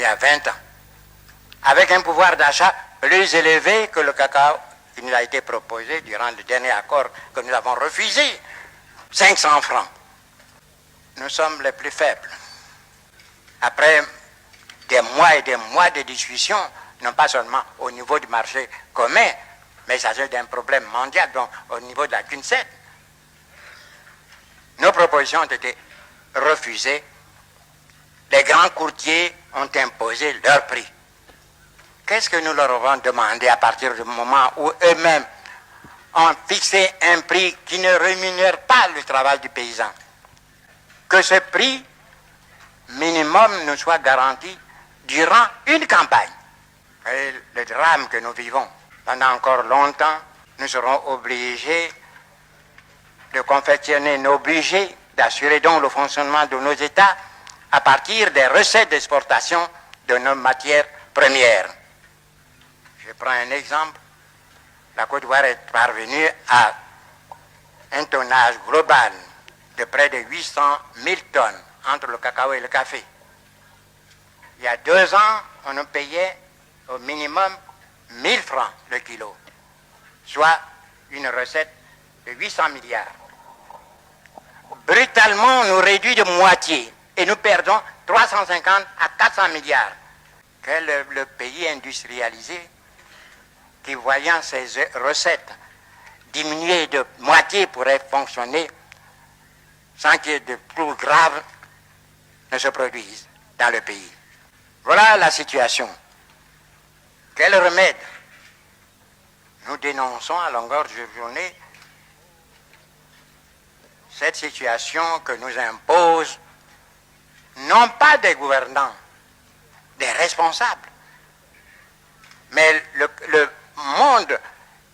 il y a 20 ans, avec un pouvoir d'achat plus élevé que le cacao qui nous a été proposé durant le dernier accord que nous avons refusé, 500 francs. Nous sommes les plus faibles. Après des mois et des mois de discussions, non pas seulement au niveau du marché commun, mais il s'agit d'un problème mondial, donc au niveau de la CUNCED. Nos propositions ont été refusées. Les grands courtiers ont imposé leur prix. Qu'est-ce que nous leur avons demandé à partir du moment où eux-mêmes ont fixé un prix qui ne rémunère pas le travail du paysan? Que ce prix minimum nous soit garanti durant une campagne. Et le drame que nous vivons, pendant encore longtemps, nous serons obligés de confectionner nos budgets, d'assurer donc le fonctionnement de nos États à partir des recettes d'exportation de nos matières premières. Je prends un exemple. La Côte d'Ivoire est parvenue à un tonnage global de près de 800 000 tonnes entre le cacao et le café. Il y a 2 ans, on nous payait au minimum 1000 francs le kilo, soit une recette de 800 milliards. Brutalement, on nous réduit de moitié et nous perdons 350 à 400 milliards. Quel est le pays industrialisé qui, voyant ses recettes diminuer de moitié, pourrait fonctionner sans qu'il y ait de plus grave ne se produise dans le pays? Voilà la situation. Quel remède? Nous dénonçons à longueur de journée cette situation que nous imposent non pas des gouvernants, des responsables, mais le monde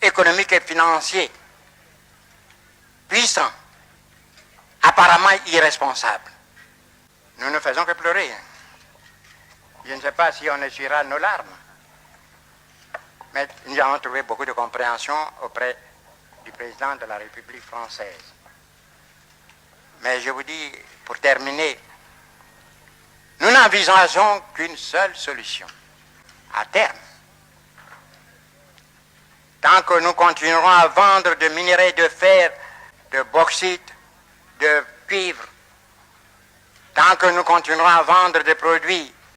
économique et financier puissant, apparemment irresponsable. Nous ne faisons que pleurer. Je ne sais pas si on essuiera nos larmes, mais nous avons trouvé beaucoup de compréhension auprès du président de la République française. Mais je vous dis, pour terminer, nous n'envisageons qu'une seule solution, à terme. Tant que nous continuerons à vendre de minerais de fer, de bauxite, de cuivre, tant que nous continuerons à vendre des produits